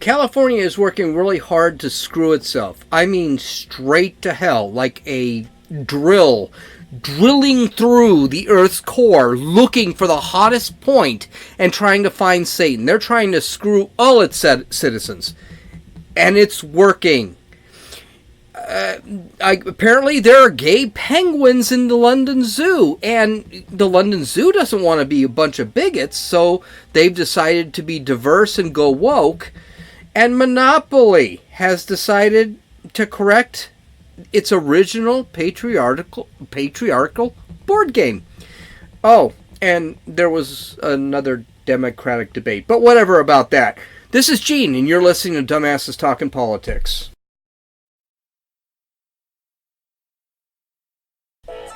California is working really hard to screw itself. I mean, straight to hell, like a drilling through the Earth's core, looking for the hottest point and trying to find Satan. They're trying to screw all its citizens. And it's working. Apparently there are gay penguins in the London Zoo, and the London Zoo doesn't want to be a bunch of bigots, so they've decided to be diverse and go woke. And Monopoly has decided to correct its original patriarchal board game. Oh, and there was another Democratic debate, but whatever about that. This is Gene, and you're listening to Dumbasses Talking Politics.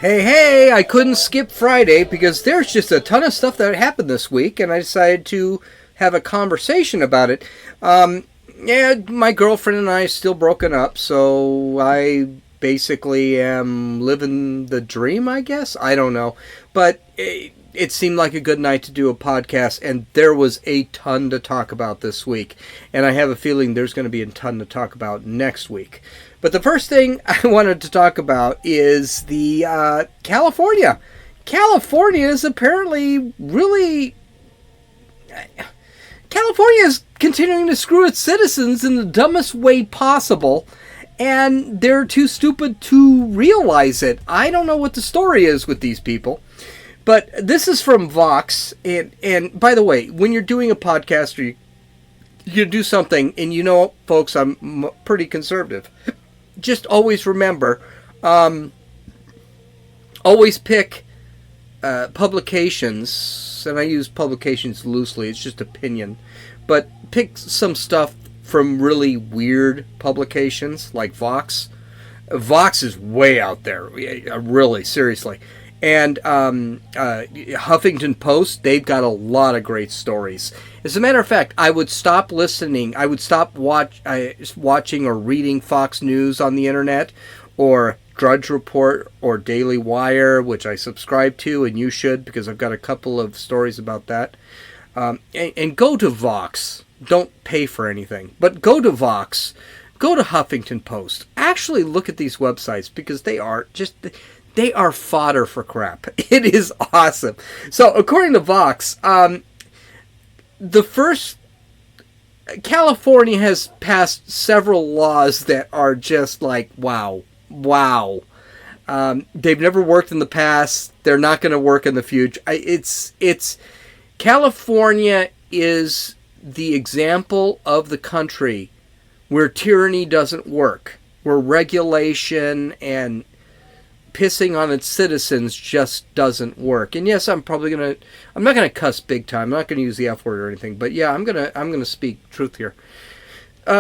Hey, I couldn't skip Friday because there's just a ton of stuff that happened this week, and I decided to have a conversation about it. My girlfriend and I are still broken up, so I basically am living the dream, I guess? I don't know. But it seemed like a good night to do a podcast, and there was a ton to talk about this week. And I have a feeling there's going to be a ton to talk about next week. But the first thing I wanted to talk about is the California. California is apparently really... California is continuing to screw its citizens in the dumbest way possible, and they're too stupid to realize it. I don't know what the story is with these people, but this is from Vox, and by the way, when you're doing a podcast or you do something, and you know, folks, I'm pretty conservative, just always remember, always pick publications, and I use publications loosely, it's just opinion, but pick some stuff from really weird publications like Vox. Vox is way out there, really, seriously. And Huffington Post, they've got a lot of great stories. As a matter of fact, I would stop listening, I would stop watching or reading Fox News on the internet, or Drudge Report, or Daily Wire, which I subscribe to, and you should, because I've got a couple of stories about that. And go to Vox. Don't pay for anything, but go to Vox. Go to Huffington Post. Actually look at these websites, because they are fodder for crap. It is awesome. So, according to Vox, California has passed several laws that are just like, wow. They've never worked in the past. They're not going to work in the future. California is the example of the country where tyranny doesn't work, where regulation and pissing on its citizens just doesn't work. And yes, I'm not going to cuss big time. I'm not going to use the F word or anything, but yeah, I'm going to speak truth here.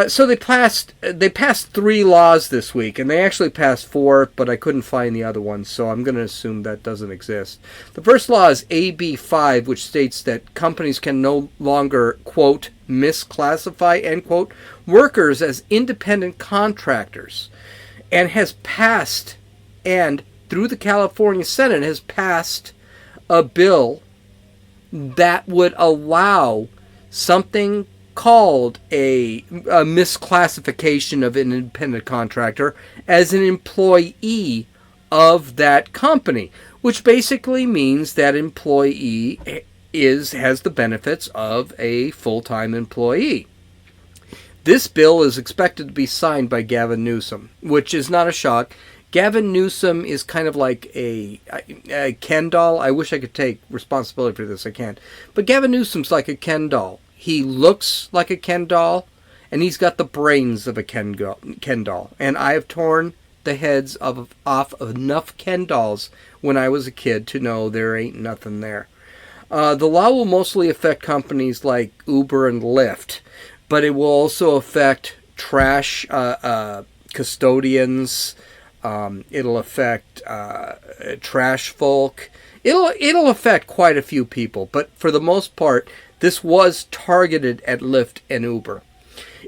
So they passed 3 laws this week, and they actually passed 4, but I couldn't find the other one, so I'm going to assume that doesn't exist. The first law is AB 5, which states that companies can no longer, quote, misclassify, end quote, workers as independent contractors, and has passed, and through the California Senate has passed a bill that would allow something called a misclassification of an independent contractor as an employee of that company, which basically means that employee has the benefits of a full-time employee. This bill is expected to be signed by Gavin Newsom, which is not a shock. Gavin Newsom is kind of like a Ken doll. I wish I could take responsibility for this. I can't. But Gavin Newsom's like a Ken doll. He looks like a Ken doll, and he's got the brains of a Ken doll. And I have torn the heads off of enough Ken dolls when I was a kid to know there ain't nothing there. The law will mostly affect companies like Uber and Lyft, but it will also affect trash custodians. It'll affect trash folk. It'll affect quite a few people, but for the most part, this was targeted at Lyft and Uber.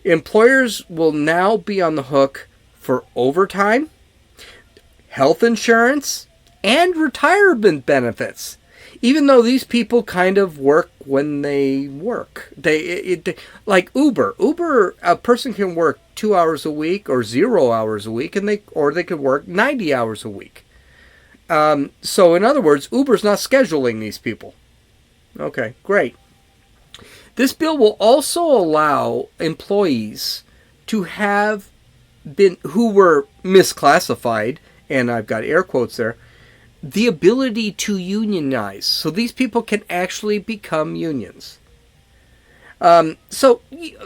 Employers will now be on the hook for overtime, health insurance, and retirement benefits Even though these people kind of work when they work. Like Uber. Uber, a person can work 2 hours a week or 0 hours a week, and they could work 90 hours a week. So in other words, Uber's not scheduling these people. Okay, great. This bill will also allow employees to have been, who were misclassified, and I've got air quotes there, the ability to unionize. So these people can actually become unions. So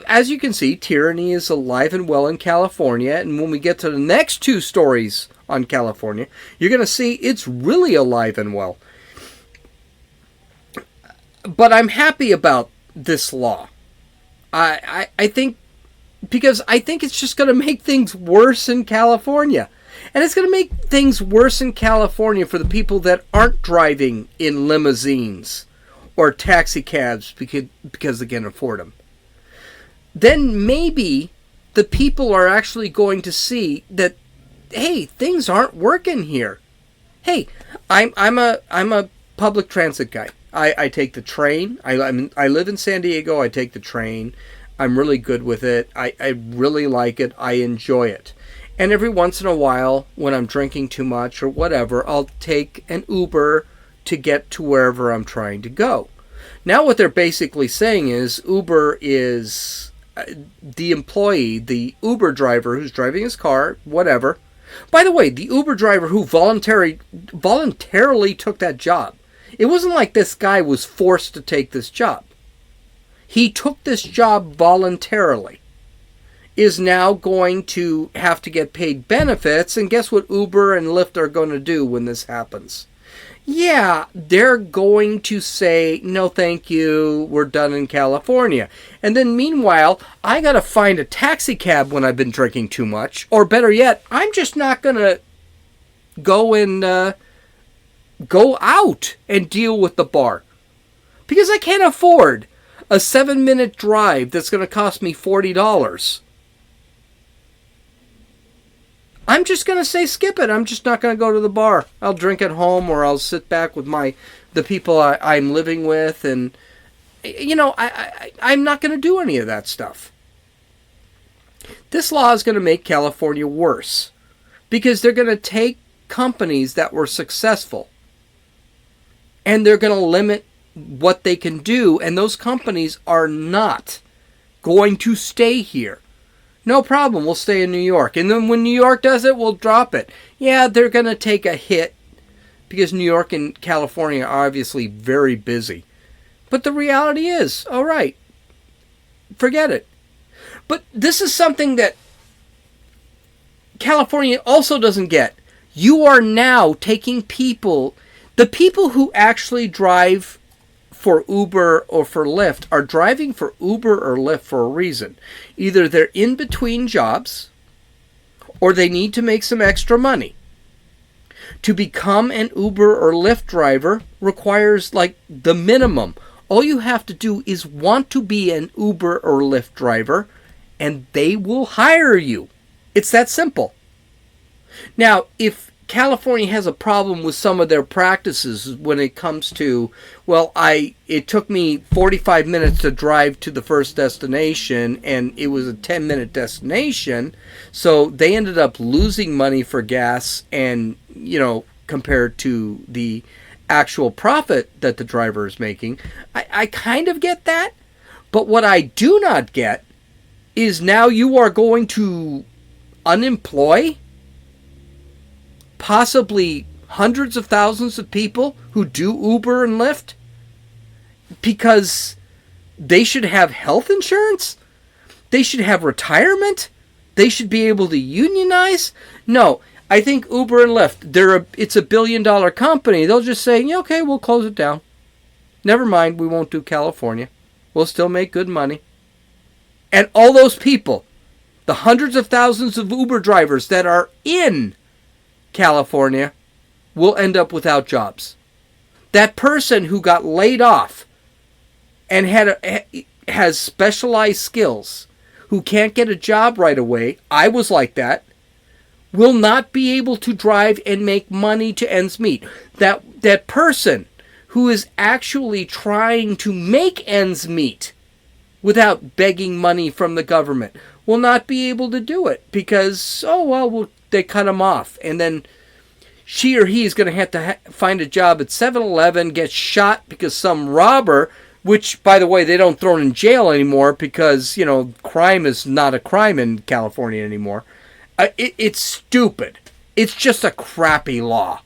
as you can see, tyranny is alive and well in California. And when we get to the next two stories on California, you're going to see it's really alive and well. But I'm happy about this law. I think, because I think it's just going to make things worse in California. And it's going to make things worse in California for the people that aren't driving in limousines or taxi cabs because they can afford them. Then maybe the people are actually going to see that, hey, things aren't working here. Hey, I'm a public transit guy. I take the train. I live in San Diego. I take the train. I'm really good with it. I really like it. I enjoy it. And every once in a while, when I'm drinking too much or whatever, I'll take an Uber to get to wherever I'm trying to go. Now what they're basically saying is Uber is the employee, the Uber driver who's driving his car, whatever. By the way, the Uber driver who voluntarily took that job. It wasn't like this guy was forced to take this job. He took this job voluntarily. Is now going to have to get paid benefits, and guess what Uber and Lyft are going to do when this happens? Yeah, they're going to say, no thank you, we're done in California. And then meanwhile, I got to find a taxi cab when I've been drinking too much. Or better yet, I'm just not going to go out and deal with the bar. Because I can't afford a 7-minute drive that's going to cost me $40. I'm just going to say skip it. I'm just not going to go to the bar. I'll drink at home, or I'll sit back with the people I'm living with, and I'm not going to do any of that stuff. This law is going to make California worse because they're going to take companies that were successful and they're going to limit what they can do, and those companies are not going to stay here. No problem, we'll stay in New York. And then when New York does it, we'll drop it. Yeah, they're going to take a hit because New York and California are obviously very busy. But the reality is, all right, forget it. But this is something that California also doesn't get. You are now taking the people who actually drive for Uber or for Lyft are driving for Uber or Lyft for a reason. Either they're in between jobs or they need to make some extra money. To become an Uber or Lyft driver requires like the minimum. All you have to do is want to be an Uber or Lyft driver and they will hire you. It's that simple. Now, if California has a problem with some of their practices when it comes to, it took me 45 minutes to drive to the first destination and it was a 10-minute destination, so they ended up losing money for gas and, compared to the actual profit that the driver is making. I kind of get that, but what I do not get is now you are going to unemploy possibly hundreds of thousands of people who do Uber and Lyft because they should have health insurance? They should have retirement? They should be able to unionize? No, I think Uber and Lyft, it's a $1 billion company. They'll just say, yeah, okay, we'll close it down. Never mind, we won't do California. We'll still make good money. And all those people, the hundreds of thousands of Uber drivers that are in California, will end up without jobs. That person who got laid off and has specialized skills, who can't get a job right away, I was like that, will not be able to drive and make money to ends meet. That person who is actually trying to make ends meet without begging money from the government will not be able to do it because, they cut him off. And then she or he is going to have to find a job at 7-Eleven, get shot because some robber, which, by the way, they don't throw in jail anymore because, crime is not a crime in California anymore. It's stupid. It's just a crappy law.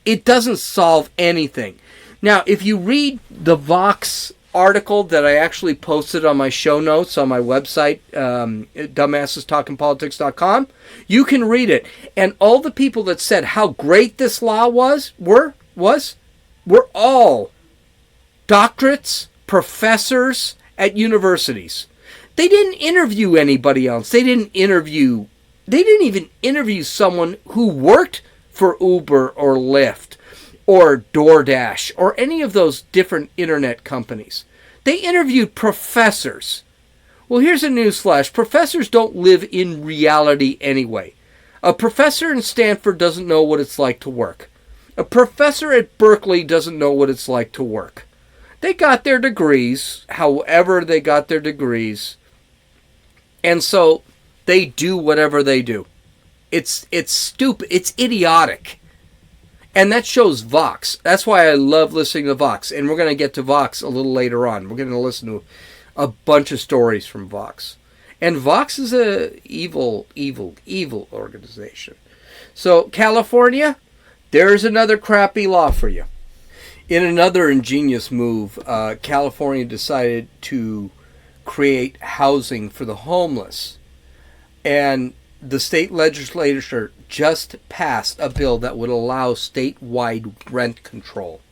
It doesn't solve anything. Now, if you read the Vox article that I actually posted on my show notes on my website, dumbassestalkingpolitics.com, you can read it. And all the people that said how great this law were all doctorates, professors at universities. They didn't interview anybody else. They didn't even interview someone who worked for Uber or Lyft or DoorDash or any of those different internet companies. They interviewed professors. Well, here's a newsflash. Professors don't live in reality anyway. A professor in Stanford doesn't know what it's like to work. A professor at Berkeley doesn't know what it's like to work. They got their degrees, however they got their degrees, and so they do whatever they do. It's stupid. It's idiotic. And that shows Vox. That's why I love listening to Vox. And we're going to get to Vox a little later on. We're going to listen to a bunch of stories from Vox. And Vox is a evil, evil, evil organization. So, California, there's another crappy law for you. In another ingenious move, California decided to create housing for the homeless. And the state legislature just passed a bill that would allow statewide rent control.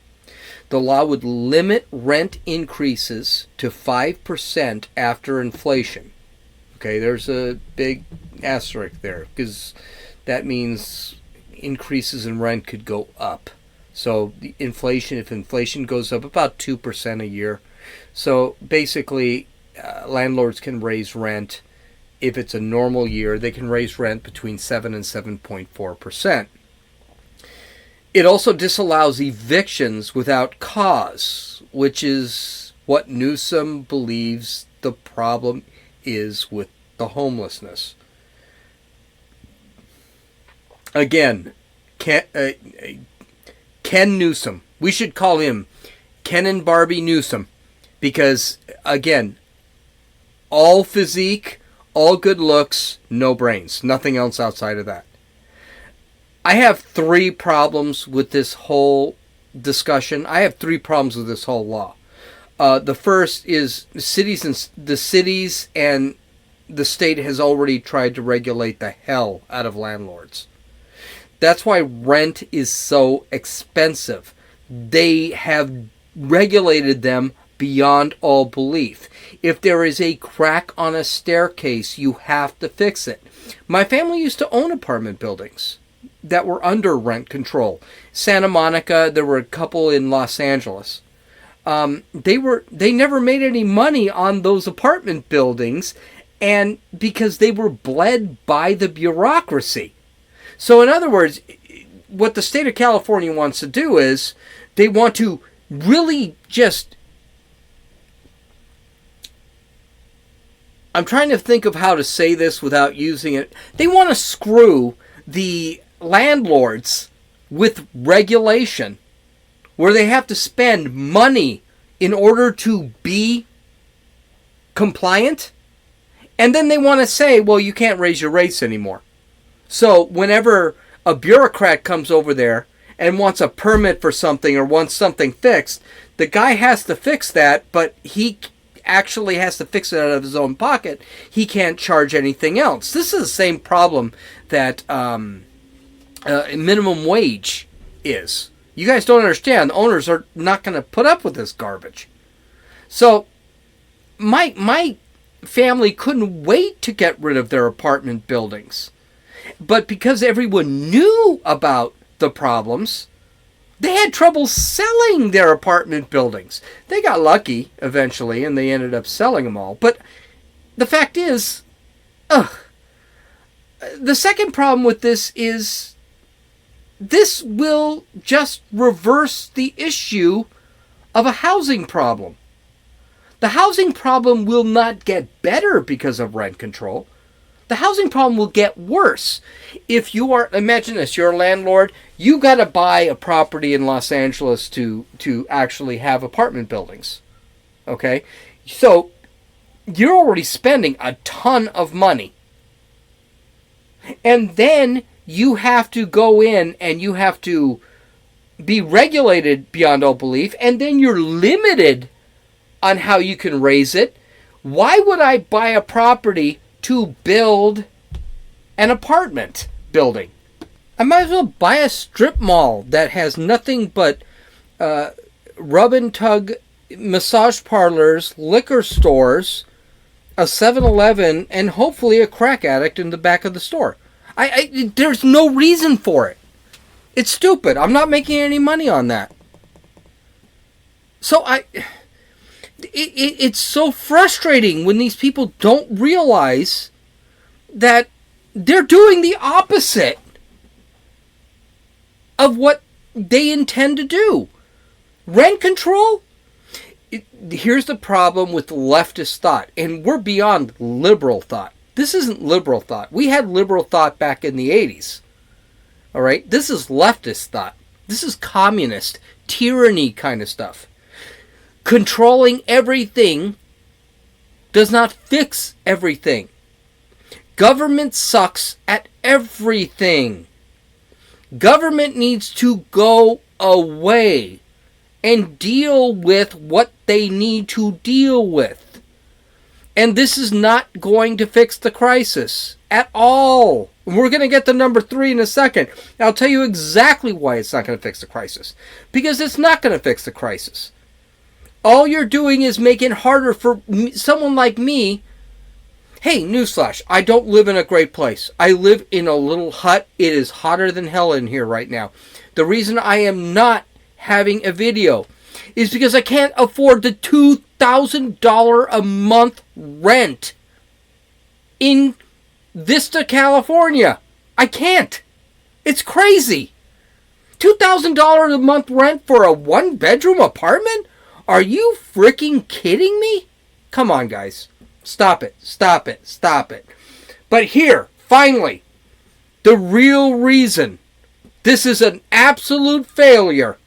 The law would limit rent increases to 5% after inflation. Okay, there's a big asterisk there because that means increases in rent could go up. So the inflation, if inflation goes up about 2% a year, so basically landlords can raise rent. If it's a normal year, they can raise rent between 7 and 7.4%. It also disallows evictions without cause, which is what Newsom believes the problem is with the homelessness. Again, Ken Newsom. We should call him Ken and Barbie Newsom because, again, all physique, all good looks, no brains. Nothing else outside of that. I have 3 problems with this whole discussion. I have 3 problems with this whole law. The first is the cities and the state has already tried to regulate the hell out of landlords. That's why rent is so expensive. They have regulated them beyond all belief. If there is a crack on a staircase, you have to fix it. My family used to own apartment buildings that were under rent control. Santa Monica, there were a couple in Los Angeles. They never made any money on those apartment buildings, and because they were bled by the bureaucracy. So in other words, what the state of California wants to do is they want to really just... I'm trying to think of how to say this without using it. They want to screw the landlords with regulation where they have to spend money in order to be compliant. And then they want to say, well, you can't raise your rates anymore. So whenever a bureaucrat comes over there and wants a permit for something or wants something fixed, the guy has to fix that, but he actually has to fix it out of his own pocket. He can't charge anything else. This is the same problem that minimum wage is. You guys don't understand. The owners are not going to put up with this garbage. So my family couldn't wait to get rid of their apartment buildings. But because everyone knew about the problems, they had trouble selling their apartment buildings. They got lucky eventually, and they ended up selling them all. But the fact is, the second problem with this is this will just reverse the issue of a housing problem. The housing problem will not get better because of rent control. The housing problem will get worse. If you are, imagine this, you're a landlord, you got to buy a property in Los Angeles to actually have apartment buildings. Okay? So, you're already spending a ton of money. And then you have to go in and you have to be regulated beyond all belief, and then you're limited on how you can raise it. Why would I buy a property to build an apartment building? I might as well buy a strip mall that has nothing but rub and tug massage parlors, liquor stores, a 7-Eleven, and hopefully a crack addict in the back of the store. There's no reason for it. It's stupid. I'm not making any money on that. So it's so frustrating when these people don't realize that they're doing the opposite of what they intend to do. Rent control? Here's the problem with leftist thought, and we're beyond liberal thought. This isn't liberal thought. We had liberal thought back in the 80s. All right? This is leftist thought. This is communist, tyranny kind of stuff. Controlling everything does not fix everything. Government sucks at everything. Government needs to go away and deal with what they need to deal with. And this is not going to fix the crisis at all. We're going to get to number 3 in a second. I'll tell you exactly why it's not going to fix the crisis. Because it's not going to fix the crisis. All you're doing is making it harder for someone like me. Hey, newsflash, I don't live in a great place. I live in a little hut. It is hotter than hell in here right now. The reason I am not having a video is because I can't afford the $2,000 a month rent in Vista, California. I can't. It's crazy. $2,000 a month rent for a 1-bedroom apartment? Are you freaking kidding me? Come on, guys. Stop it. Stop it. Stop it. But here, finally, the real reason this is an absolute failure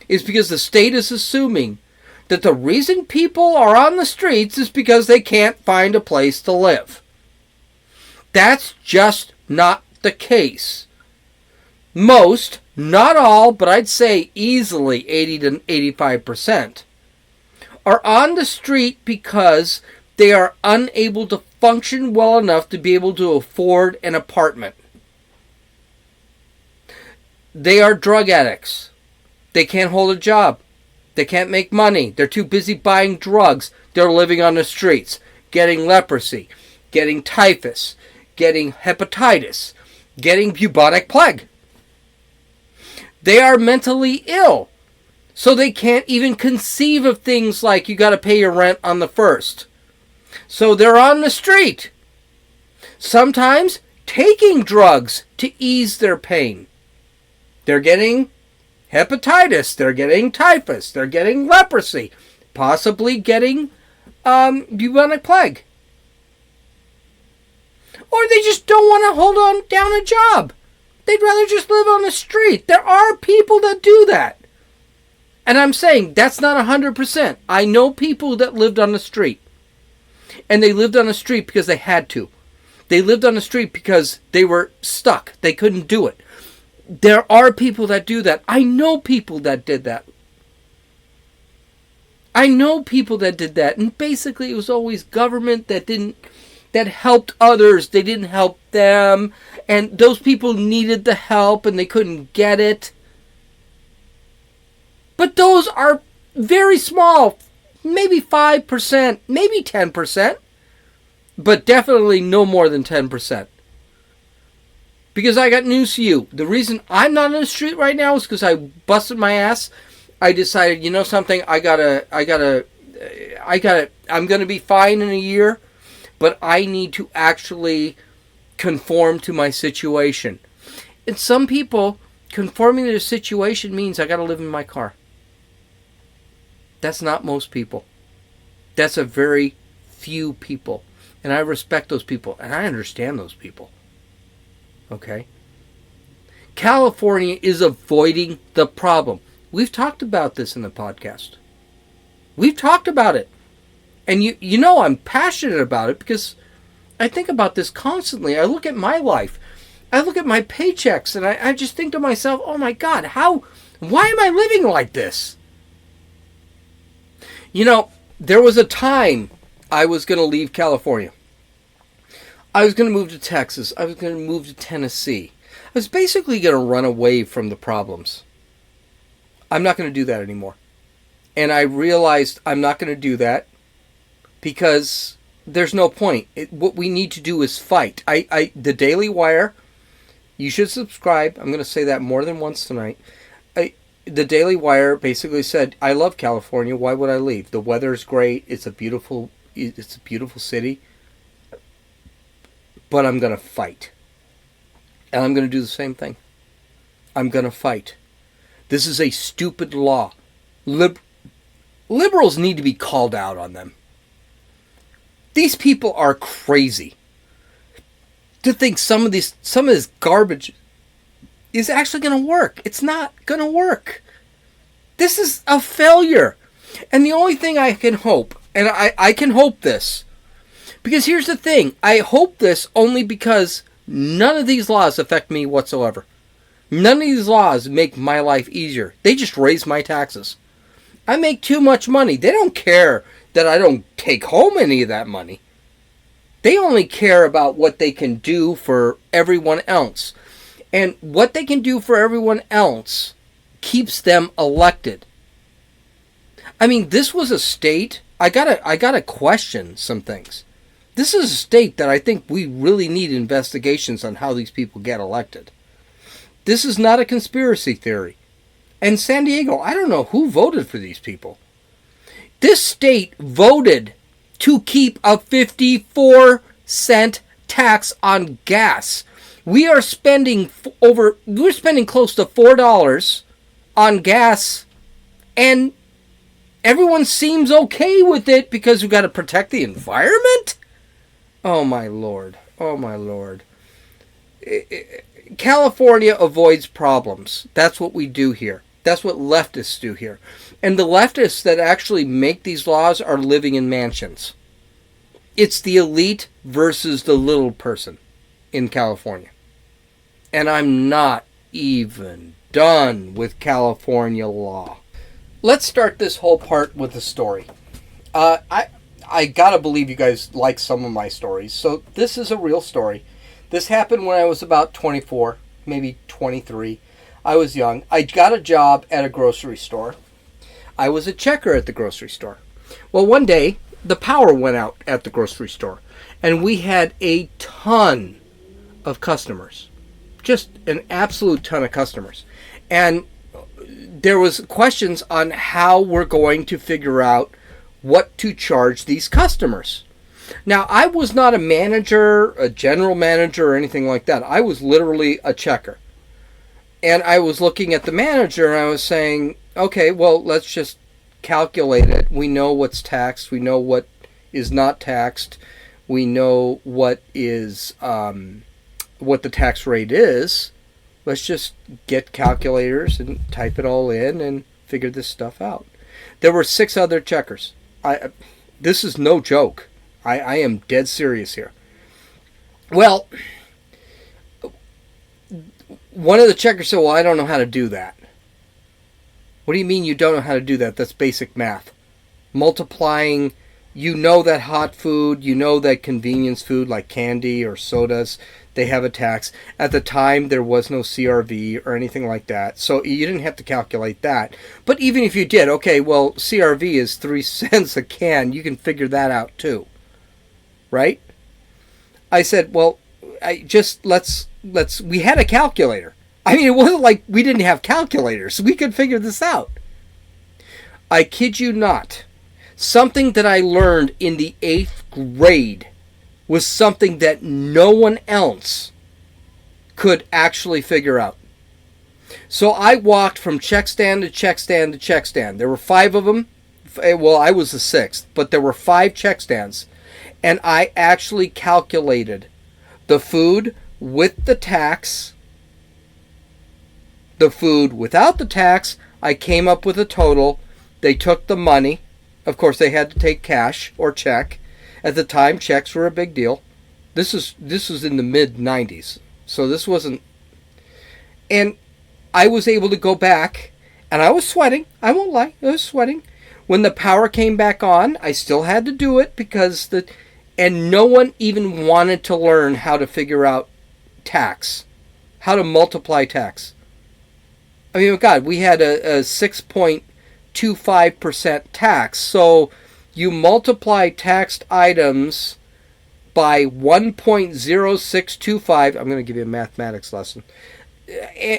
is because the state is assuming that the reason people are on the streets is because they can't find a place to live. That's just not the case. Most, not all, but I'd say easily 80 to 85%, are on the street because they are unable to function well enough to be able to afford an apartment. They are drug addicts. They can't hold a job. They can't make money. They're too busy buying drugs. They're living on the streets, getting leprosy, getting typhus, getting hepatitis, getting bubonic plague. They are mentally ill, so they can't even conceive of things like you got to pay your rent on the 1st. So they're on the street, sometimes taking drugs to ease their pain. They're getting hepatitis, they're getting typhus, they're getting leprosy, possibly getting bubonic plague. Or they just don't want to hold on down a job. They'd rather just live on the street. There are people that do that. And I'm saying that's not 100%. I know people that lived on the street. And they lived on the street because they had to. They lived on the street because they were stuck. They couldn't do it. There are people that do that. I know people that did that. I know people that did that. And basically it was always government that helped others. They didn't help them. And those people needed the help and they couldn't get it. But those are very small. Maybe 5%, maybe 10%. But definitely no more than 10%. Because I got news for you. The reason I'm not on the street right now is because I busted my ass. I decided, you know something, I'm going to be fine in a year, but I need to actually conform to my situation. And some people, conforming to their situation means I got to live in my car. That's not most people. That's a very few people. And I respect those people, and I understand those people. Okay? California is avoiding the problem. We've talked about this in the podcast. We've talked about it. And you know I'm passionate about it because I think about this constantly. I look at my life. I look at my paychecks, and I just think to myself, oh my God, why am I living like this? You know, there was a time I was going to leave California. I was going to move to Texas. I was going to move to Tennessee. I was basically going to run away from the problems. I'm not going to do that anymore. And I realized I'm not going to do that because there's no point. What we need to do is fight. The Daily Wire, you should subscribe. I'm going to say that more than once tonight. The Daily Wire basically said, I love California. Why would I leave? The weather's great. It's a beautiful city. But I'm going to fight. And I'm going to do the same thing. I'm going to fight. This is a stupid law. Liberals need to be called out on them. These people are crazy. To think some of this garbage is actually going to work. It's not going to work. This is a failure. And the only thing I can hope, and I can hope this, because here's the thing, I hope this only because none of these laws affect me whatsoever. None of these laws make my life easier. They just raise my taxes. I make too much money. They don't care that I don't take home any of that money. They only care about what they can do for everyone else. And what they can do for everyone else keeps them elected. I mean, this was a state. I gotta question some things. This is a state that I think we really need investigations on how these people get elected. This is not a conspiracy theory. And San Diego, I don't know who voted for these people. This state voted to keep a 54-cent tax on gas. We're spending close to $4 on gas, and everyone seems okay with it because we've got to protect the environment? Oh my Lord. Oh my Lord. California avoids problems. That's what we do here. That's what leftists do here. And the leftists that actually make these laws are living in mansions. It's the elite versus the little person in California. And I'm not even done with California law. Let's start this whole part with a story. I gotta believe you guys like some of my stories. So this is a real story. This happened when I was about 24, maybe 23. I was young. I got a job at a grocery store. I was a checker at the grocery store. Well, one day, the power went out at the grocery store. And we had a ton of customers. Just an absolute ton of customers. And there was questions on how we're going to figure out what to charge these customers. Now, I was not a manager, a general manager, or anything like that. I was literally a checker. And I was looking at the manager and I was saying, okay, well, let's just calculate it. We know what's taxed. We know what is not taxed. We know what is what the tax rate is. Let's just get calculators and type it all in and figure this stuff out. There were 6 other checkers. This is no joke. I am dead serious here. Well, one of the checkers said, well, I don't know how to do that. What do you mean you don't know how to do that? That's basic math. Multiplying, you know that hot food, you know that convenience food like candy or sodas, they have a tax. At the time, there was no CRV or anything like that, so you didn't have to calculate that. But even if you did, okay, well, CRV is 3 cents a can. You can figure that out too, right? I said, well, we had a calculator. I mean, it wasn't like we didn't have calculators. We could figure this out. I kid you not. Something that I learned in the 8th grade was something that no one else could actually figure out. So I walked from check stand to check stand to check stand. There were 5 of them, well, I was the sixth, but there were 5 check stands. And I actually calculated the food with the tax, the food without the tax. I came up with a total. They took the money. Of course, they had to take cash or check. At the time, checks were a big deal. This was in the mid-90s. So this wasn't... And I was able to go back, and I was sweating. I won't lie. I was sweating. When the power came back on, I still had to do it because the... And no one even wanted to learn how to figure out tax. How to multiply tax. I mean, God, we had a 6.25% tax. So you multiply taxed items by 1.0625. I'm going to give you a mathematics lesson.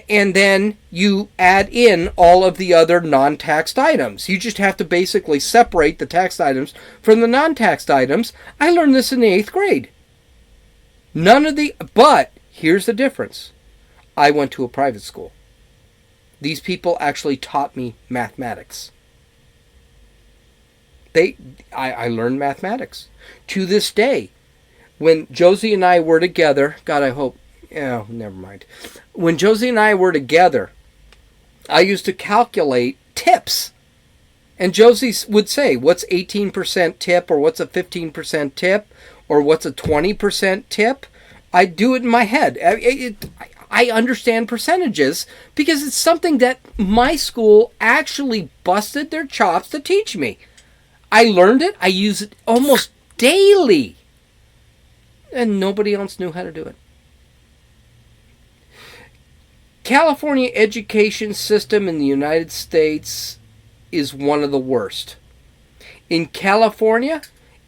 And then you add in all of the other non-taxed items. You just have to basically separate the taxed items from the non-taxed items. I learned this in the 8th grade. But here's the difference. I went to a private school. These people actually taught me mathematics. I learned mathematics. To this day, when Josie and I were together, God, I hope, oh, never mind. When Josie and I were together, I used to calculate tips. And Josie would say, what's 18% tip, or what's a 15% tip, or what's a 20% tip? I do it in my head. I understand percentages because it's something that my school actually busted their chops to teach me. I learned it. I use it almost daily. And nobody else knew how to do it. California education system in the United States is one of the worst. In California,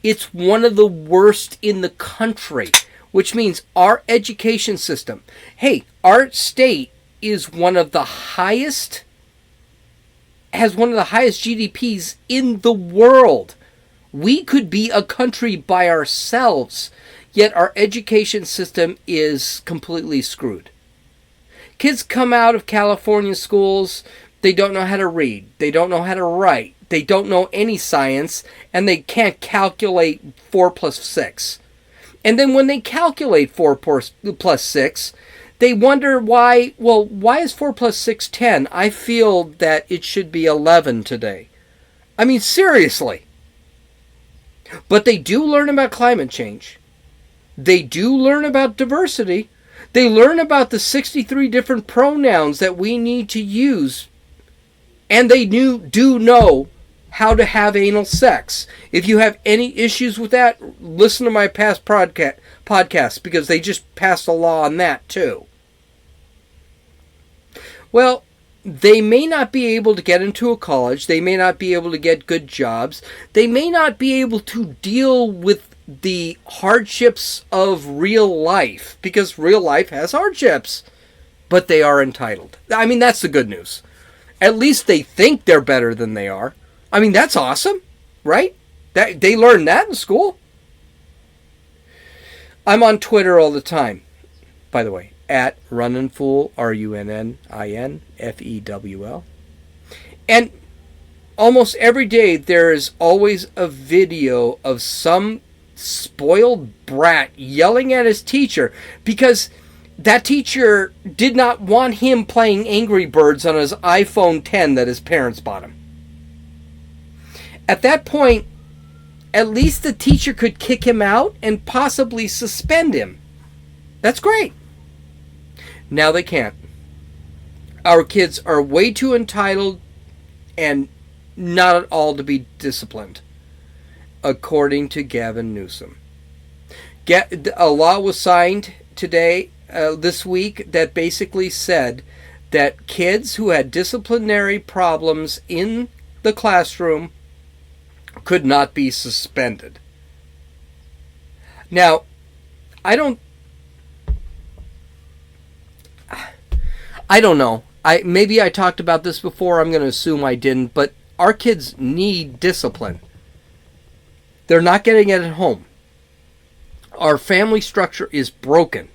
it's one of the worst in the country, which means our education system, hey, our state is one of the highest, has one of the highest GDPs in the world. We could be a country by ourselves, yet our education system is completely screwed. Kids come out of California schools, they don't know how to read, they don't know how to write, they don't know any science, and they can't calculate 4 plus 6. And then when they calculate 4 plus 6, they wonder why is 4 plus 6 10? I feel that it should be 11 today. I mean, seriously. But they do learn about climate change. They do learn about diversity. They learn about the 63 different pronouns that we need to use. And they do know how to have anal sex. If you have any issues with that, listen to my past podcasts because they just passed a law on that too. Well, they may not be able to get into a college. They may not be able to get good jobs. They may not be able to deal with the hardships of real life, because real life has hardships, but they are entitled. I mean, that's the good news. At least they think they're better than they are. I mean, that's awesome, right? They learn that in school. I'm on Twitter all the time, by the way, at runninfool, RUNNINFEWL. And almost every day there is always a video of some spoiled brat yelling at his teacher because that teacher did not want him playing Angry Birds on his iPhone 10 that his parents bought him. At that point, at least the teacher could kick him out and possibly suspend him. That's great. Now they can't. Our kids are way too entitled and not at all to be disciplined, according to Gavin Newsom. A law was signed today, this week, that basically said that kids who had disciplinary problems in the classroom could not be suspended. Now, I don't know. Maybe I talked about this before. I'm going to assume I didn't, but our kids need discipline. They're not getting it at home. Our family structure is broken.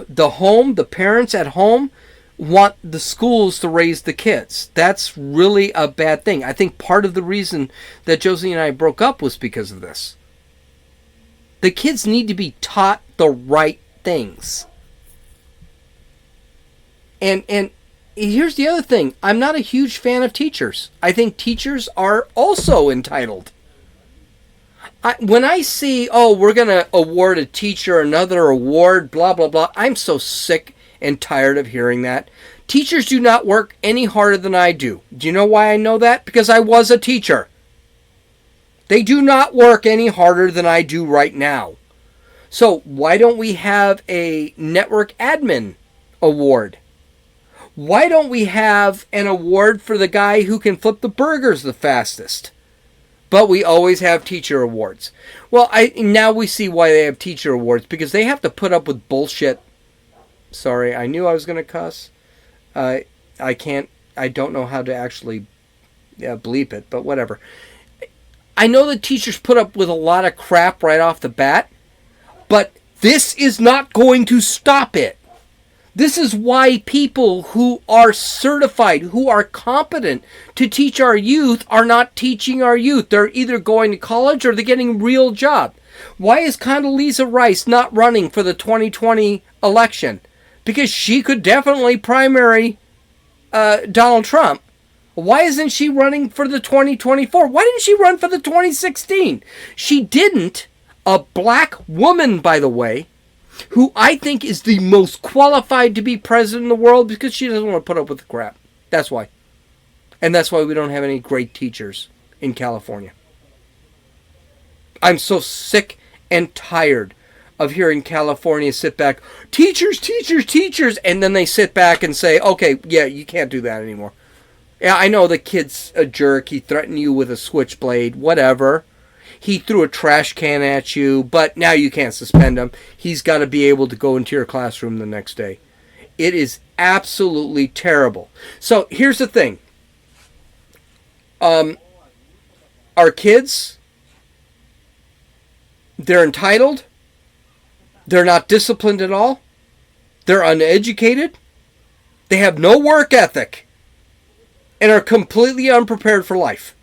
The parents at home, want the schools to raise the kids. That's really a bad thing. I think part of the reason that Josie and I broke up was because of this. The kids need to be taught the right things. And here's the other thing. I'm not a huge fan of teachers. I think teachers are also entitled. When I see, we're going to award a teacher another award, blah, blah, blah, I'm so sick and tired of hearing that. Teachers do not work any harder than I do. Do you know why I know that? Because I was a teacher. They do not work any harder than I do right now. So why don't we have a network admin award? Why don't we have an award for the guy who can flip the burgers the fastest? But we always have teacher awards. Well, now we see why they have teacher awards, because they have to put up with bullshit. Sorry, I knew I was going to cuss. I don't know how to actually bleep it, but whatever. I know that teachers put up with a lot of crap right off the bat, but this is not going to stop it. This is why people who are certified, who are competent to teach our youth, are not teaching our youth. They're either going to college or they're getting a real job. Why is Condoleezza Rice not running for the 2020 election? Because she could definitely primary Donald Trump. Why isn't she running for the 2024? Why didn't she run for the 2016? She didn't. A black woman, by the way, who I think is the most qualified to be president in the world, because she doesn't want to put up with the crap. That's why. And that's why we don't have any great teachers in California. I'm so sick and tired of hearing California sit back, teachers, teachers, teachers, and then they sit back and say, okay, yeah, you can't do that anymore. Yeah, I know the kid's a jerk. He threatened you with a switchblade, whatever. He threw a trash can at you, but now you can't suspend him. He's got to be able to go into your classroom the next day. It is absolutely terrible. So here's the thing. Our kids, they're entitled. They're not disciplined at all. They're uneducated. They have no work ethic and are completely unprepared for life.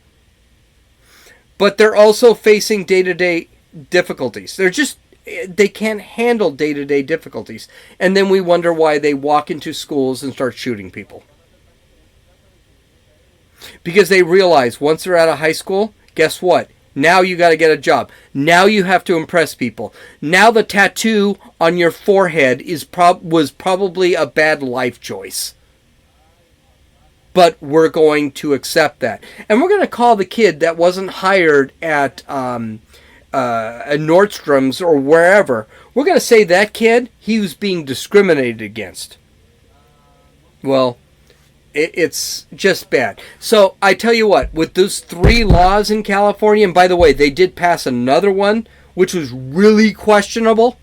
But they're also facing day-to-day difficulties. They can't handle day-to-day difficulties. And then we wonder why they walk into schools and start shooting people. Because they realize once they're out of high school, guess what? Now you got to get a job. Now you have to impress people. Now the tattoo on your forehead was probably a bad life choice. But we're going to accept that. And we're going to call the kid that wasn't hired at Nordstrom's or wherever. We're going to say that kid, he was being discriminated against. Well, it's just bad. So I tell you what, with those 3 laws in California, and by the way, they did pass another one, which was really questionable.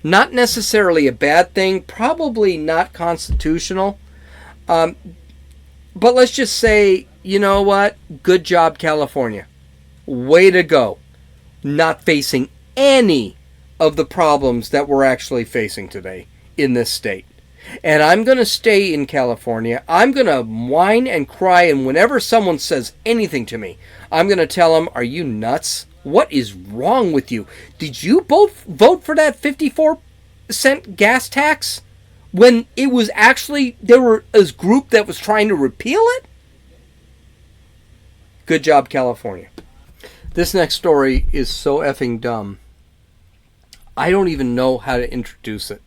Not necessarily a bad thing, probably not constitutional. But let's just say, you know what? Good job, California. Way to go. Not facing any of the problems that we're actually facing today in this state. And I'm going to stay in California. I'm going to whine and cry, and whenever someone says anything to me, I'm going to tell them, are you nuts? What is wrong with you? Did you both vote for that 54-cent gas tax? When it was actually, there were a group that was trying to repeal it? Good job, California. This next story is so effing dumb. I don't even know how to introduce it.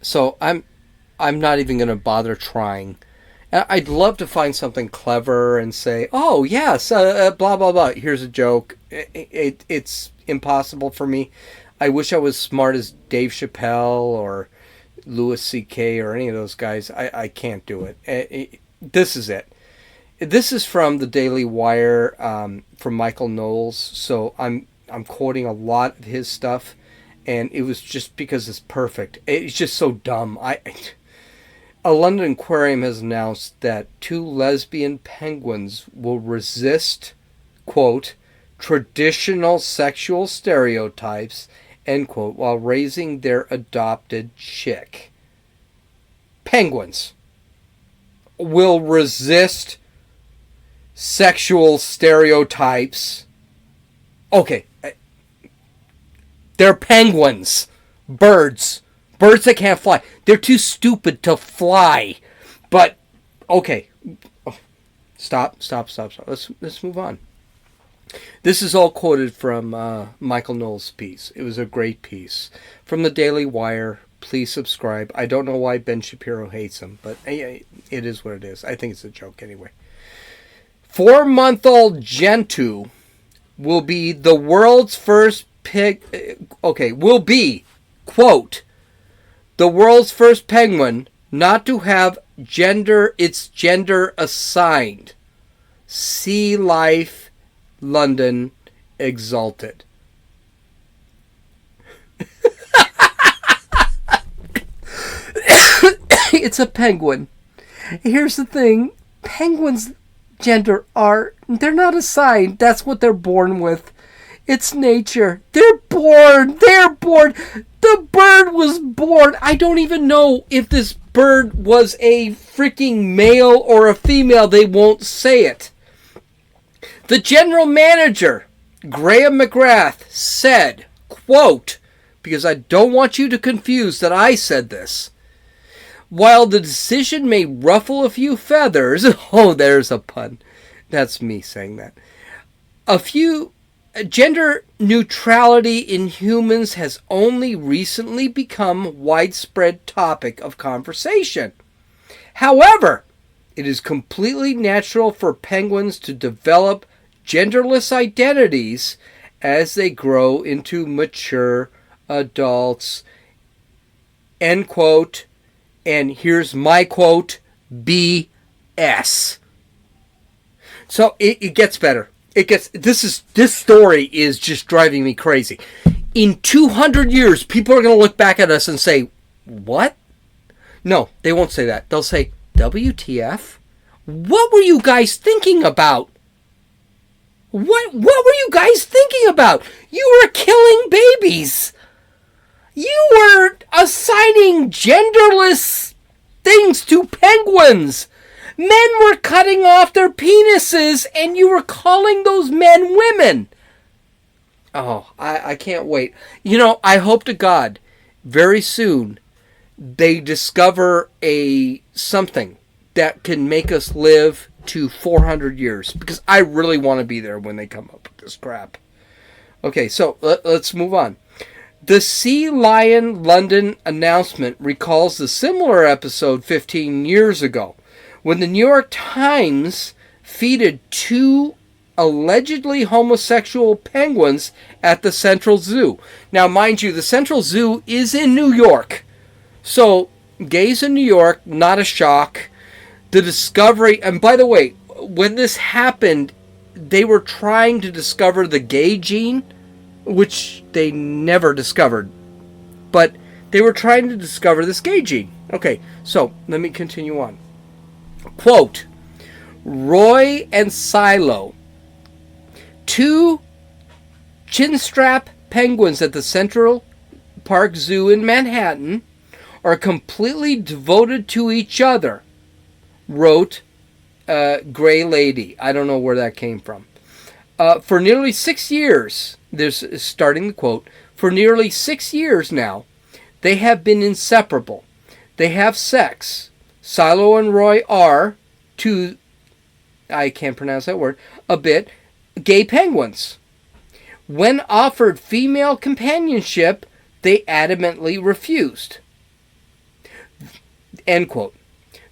So I'm not even going to bother trying. I'd love to find something clever and say, oh, yes, blah, blah, blah. Here's a joke. It's impossible for me. I wish I was smart as Dave Chappelle or Louis C.K. or any of those guys. I can't do it. This is it. This is from the Daily Wire, from Michael Knowles. So I'm quoting a lot of his stuff, and it was just because it's perfect. It's just so dumb. A London aquarium has announced that 2 lesbian penguins will resist, quote, traditional sexual stereotypes, end quote, while raising their adopted chick. penguins will resist sexual stereotypes. Okay, they're penguins. Birds that can't fly. They're too stupid to fly. But okay, stop. Let's move on. This is all quoted from Michael Knowles' piece. It was a great piece from the Daily Wire. Please subscribe. I don't know why Ben Shapiro hates him, but it is what it is. I think it's a joke anyway. 4-month-old Gentoo will be the world's first will be, quote, the world's first penguin not to have its gender assigned. Sea Life, London, Exalted. It's a penguin. Here's the thing. Penguins' gender they're not assigned. That's what they're born with. It's nature. They're born. The bird was born. I don't even know if this bird was a freaking male or a female. They won't say it. The general manager, Graham McGrath, said, quote, because I don't want you to confuse that I said this, while the decision may ruffle a few feathers, oh, there's a pun. That's me saying that. Gender neutrality in humans has only recently become a widespread topic of conversation. However, it is completely natural for penguins to develop genderless identities as they grow into mature adults. End quote. And here's my quote, BS. So it gets better. This story is just driving me crazy. In 200 years, people are going to look back at us and say, what? No, they won't say that. They'll say, WTF? What were you guys thinking about? What were you guys thinking about? You were killing babies. You were assigning genderless things to penguins. Men were cutting off their penises, and you were calling those men women. Oh, I can't wait. I hope to God, very soon, they discover something that can make us live to 400 years. Because I really want to be there when they come up with this crap. Okay, so let's move on. The Sea Lion London announcement recalls the similar episode 15 years ago, when the New York Times feeded 2 allegedly homosexual penguins at the Central Zoo. Now, mind you, the Central Zoo is in New York. So, gays in New York, not a shock. The discovery, and by the way, when this happened, they were trying to discover the gay gene, which they never discovered. But they were trying to discover this gay gene. Okay, so let me continue on. Quote, Roy and Silo, 2 chinstrap penguins at the Central Park Zoo in Manhattan, are completely devoted to each other, wrote Gray Lady. I don't know where that came from. For nearly 6 years, starting the quote, for nearly 6 years now, they have been inseparable. They have sex. Silo and Roy are, I can't pronounce that word, gay penguins. When offered female companionship, they adamantly refused. End quote.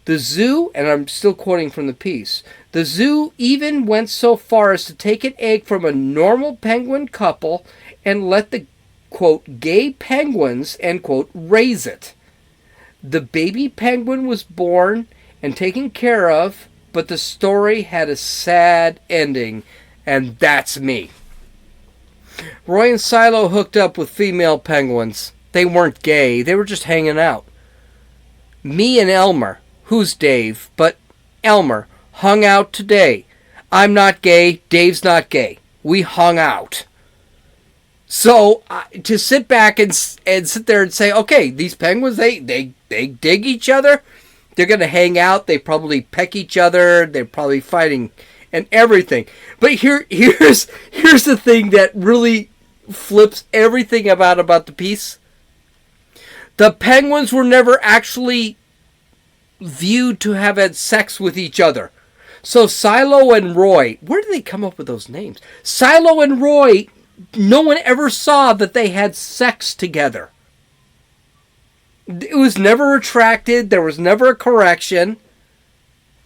The zoo, and I'm still quoting from the piece, the zoo even went so far as to take an egg from a normal penguin couple and let the, quote, gay penguins, end quote, raise it. The baby penguin was born and taken care of, but the story had a sad ending, and that's me. Roy and Silo hooked up with female penguins. They weren't gay, they were just hanging out. Me and Elmer, who's Dave, but Elmer, hung out today. I'm not gay, Dave's not gay. We hung out. So, to sit back and sit there and say, okay, these penguins, they dig each other, They're going to hang out. They probably peck each other. They're probably fighting and everything. But here's the thing that really flips everything about the piece. The penguins were never actually viewed to have had sex with each other. So Silo and Roy, where did they come up with those names? Silo and Roy, no one ever saw that they had sex together. It was never retracted. There was never a correction.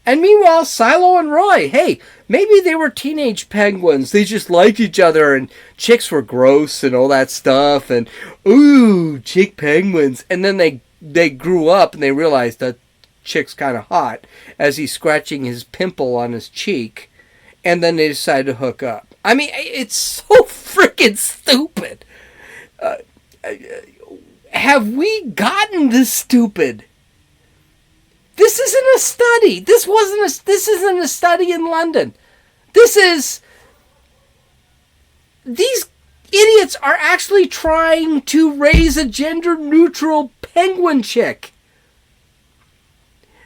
And meanwhile, Silo and Roy, hey, maybe they were teenage penguins. They just liked each other, and chicks were gross and all that stuff. And, ooh, chick penguins. And then they grew up and they realized that chick's kind of hot as he's scratching his pimple on his cheek. And then they decided to hook up. I mean, it's so freaking stupid. Have we gotten this stupid? This isn't a study. This isn't a study in London. These idiots are actually trying to raise a gender-neutral penguin chick.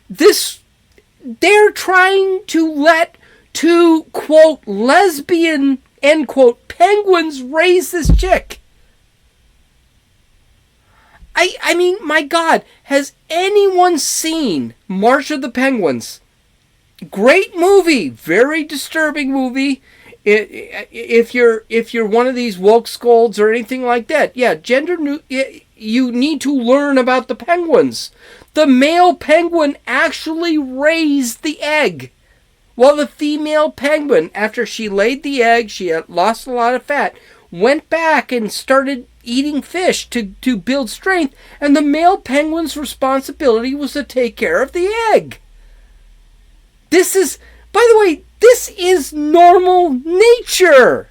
They're trying to let two, quote, lesbian, end quote, penguins raise this chick. I mean, my God, has anyone seen March of the Penguins? Great movie, very disturbing movie. If you're one of these woke scolds or anything like that, yeah, you need to learn about the penguins. The male penguin actually raised the egg, while the female penguin, after she laid the egg, she had lost a lot of fat, went back and started eating fish to build strength, and the male penguin's responsibility was to take care of the egg. This is, by the way, this is normal nature.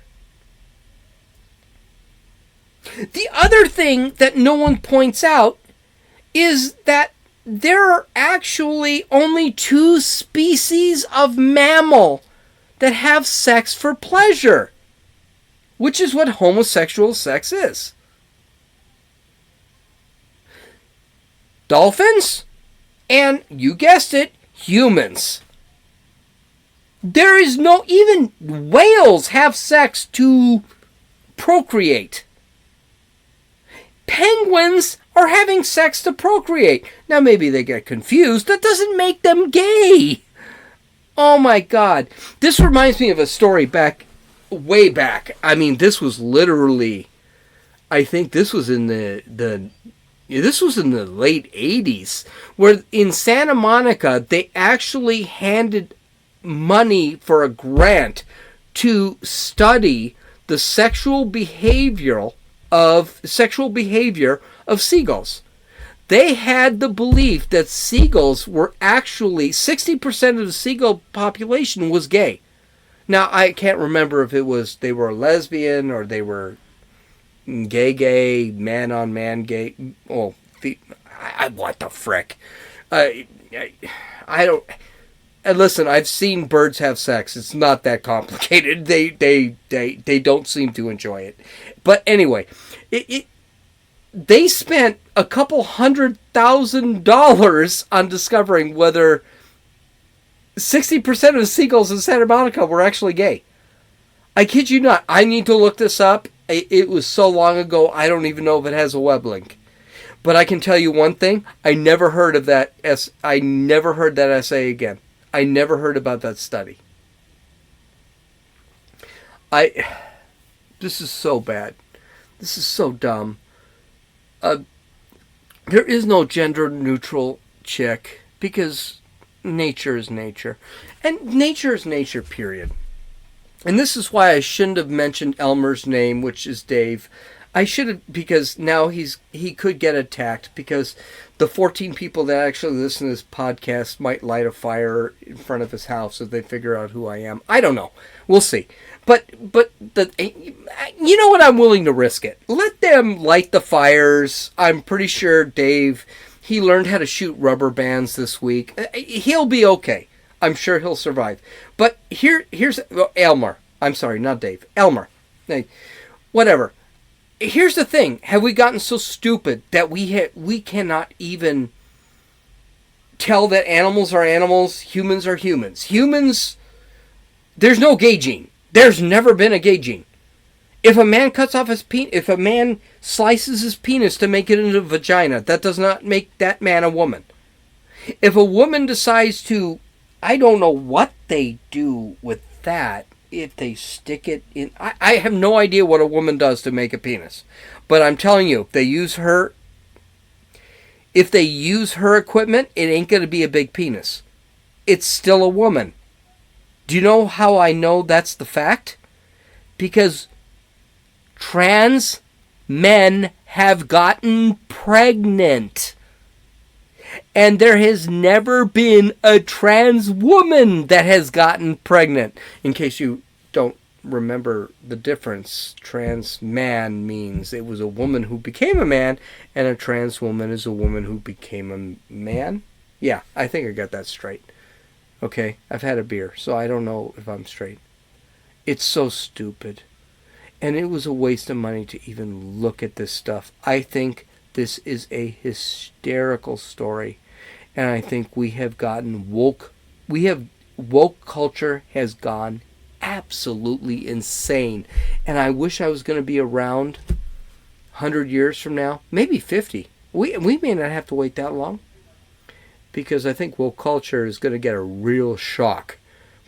The other thing that no one points out is that there are actually only 2 species of mammal that have sex for pleasure, which is what homosexual sex is. Dolphins, and you guessed it, humans. There is no, even whales have sex to procreate. Penguins are having sex to procreate. Now maybe they get confused. That doesn't make them gay. Oh my God. This reminds me of a story way back. I mean, this was literally, I think this was in the late 80s, where in Santa Monica, they actually handed money for a grant to study the sexual behavior of seagulls. They had the belief that seagulls were actually, 60% of the seagull population was gay. Now, I can't remember if they were lesbian or they were gay, man-on-man gay. Oh, what the frick? I don't... And listen, I've seen birds have sex. It's not that complicated. They don't seem to enjoy it. But anyway, they spent a couple $100,000 on discovering whether 60% of the seagulls in Santa Monica were actually gay. I kid you not. I need to look this up. It was so long ago, I don't even know if it has a web link. But I can tell you one thing. I never heard of that. I never heard that essay again. I never heard about that study. This is so bad. This is so dumb. There is no gender-neutral chick because nature is nature. And nature is nature, period. And this is why I shouldn't have mentioned Elmer's name, which is Dave. I should have, because now he could get attacked, because the 14 people that actually listen to this podcast might light a fire in front of his house if they figure out who I am. I don't know. We'll see. But you know what? I'm willing to risk it. Let them light the fires. I'm pretty sure Dave, he learned how to shoot rubber bands this week. He'll be okay. I'm sure he'll survive. But here's Elmer. I'm sorry, not Dave. Elmer. Hey, whatever. Here's the thing. Have we gotten so stupid that we cannot even tell that animals are animals, humans are humans. Humans, there's no gay gene. There's never been a gay gene. If a man cuts off his penis, if a man slices his penis to make it into a vagina, that does not make that man a woman. If a woman decides to, I don't know what they do with that, if they stick it in, I have no idea what a woman does to make a penis. But I'm telling you, if they use her equipment, it ain't going to be a big penis. It's still a woman. Do you know how I know that's the fact? Because trans men have gotten pregnant. And there has never been a trans woman that has gotten pregnant. In case you don't remember the difference, trans man means it was a woman who became a man, and a trans woman is a woman who became a man. Yeah, I think I got that straight. Okay, I've had a beer, so I don't know if I'm straight. It's so stupid. And it was a waste of money to even look at this stuff. I think this is a hysterical story. And I think we have gotten woke. Woke culture has gone absolutely insane. And I wish I was going to be around 100 years from now. Maybe 50. We may not have to wait that long. Because I think woke culture is going to get a real shock.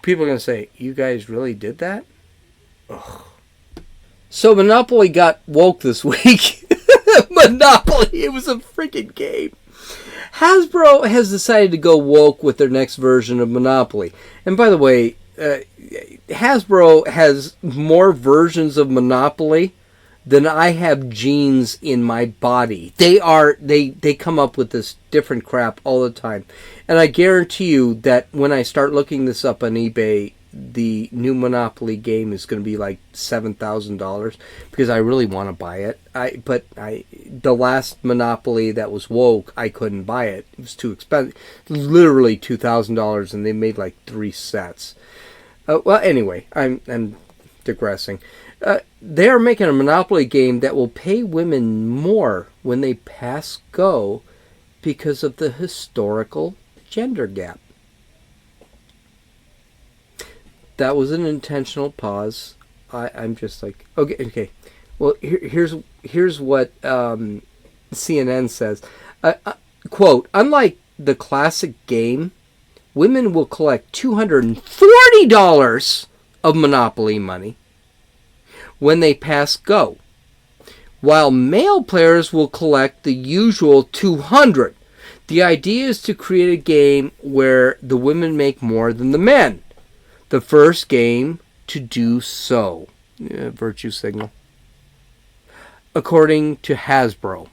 People are going to say, you guys really did that? Ugh. So Monopoly got woke this week. Monopoly, it was a freaking game. Hasbro has decided to go woke with their next version of Monopoly. And by the way, Hasbro has more versions of Monopoly than I have genes in my body. They come up with this different crap all the time. And I guarantee you that when I start looking this up on eBay, the new Monopoly game is going to be like $7,000 because I really want to buy it. The last Monopoly that was woke, I couldn't buy it. It was too expensive. Literally $2,000, and they made like 3 sets. Well, anyway, I'm digressing. They are making a Monopoly game that will pay women more when they pass go because of the historical gender gap. That was an intentional pause. I'm just like, okay. Well, here's what CNN says. Quote, unlike the classic game, women will collect $240 of Monopoly money when they pass go, while male players will collect the usual $200. The idea is to create a game where the women make more than the men. The first game to do so. Virtue signal. According to Hasbro.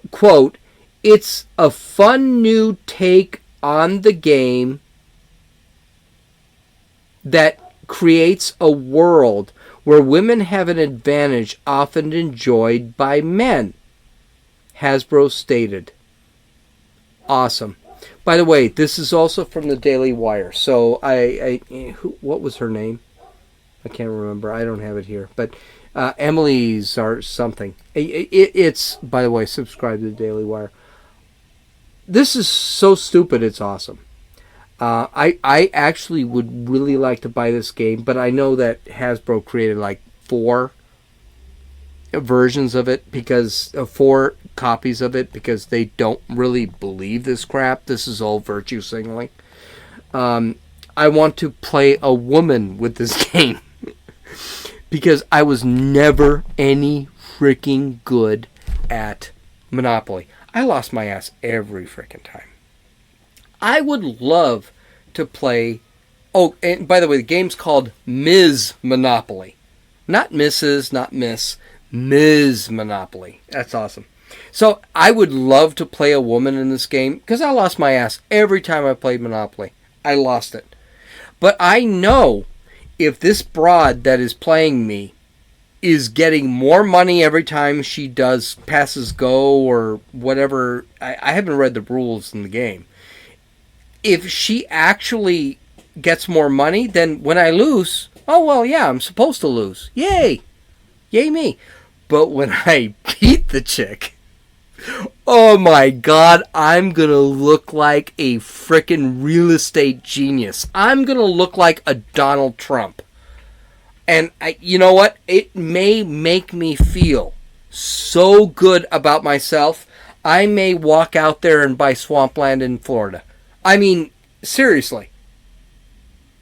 Quote, it's a fun new take on the game that creates a world where women have an advantage often enjoyed by men, Hasbro stated. Awesome. By the way, this is also from the Daily Wire. So what was her name? I can't remember. I don't have it here. But Emily's or something. It's, by the way, subscribe to the Daily Wire. This is so stupid, it's awesome. I actually would really like to buy this game, but I know that Hasbro created like 4 versions of it, because 4 copies of it, because they don't really believe this crap. This is all virtue signaling. I want to play a woman with this game because I was never any freaking good at Monopoly. I lost my ass every freaking time. I would love to play. Oh, and by the way, the game's called Ms. Monopoly. Not Mrs., not Miss. Ms. Monopoly. That's awesome. So I would love to play a woman in this game because I lost my ass every time I played Monopoly. I lost it. But I know if this broad that is playing me is getting more money every time she does passes go or whatever. I haven't read the rules in the game. If she actually gets more money, then when I lose, oh, well, yeah, I'm supposed to lose. Yay! Yay me. But when I beat the chick, Oh my God, I'm going to look like a frickin' real estate genius. I'm going to look like a Donald Trump. And you know what? It may make me feel so good about myself. I may walk out there and buy swampland in Florida. I mean, seriously.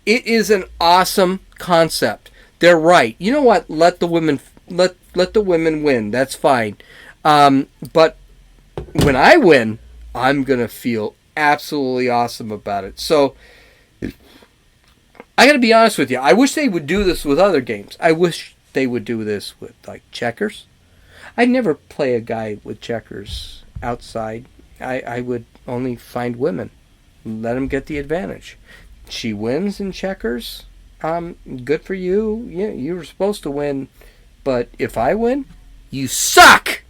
It is an awesome concept. They're right. You know what? Let the women win. That's fine. But when I win, I'm going to feel absolutely awesome about it. So I got to be honest with you. I wish they would do this with other games. I wish they would do this with like checkers. I'd never play a guy with checkers outside. I would only find women. Let them get the advantage. She wins in checkers. Good for you. Yeah, you were supposed to win. But if I win, you suck!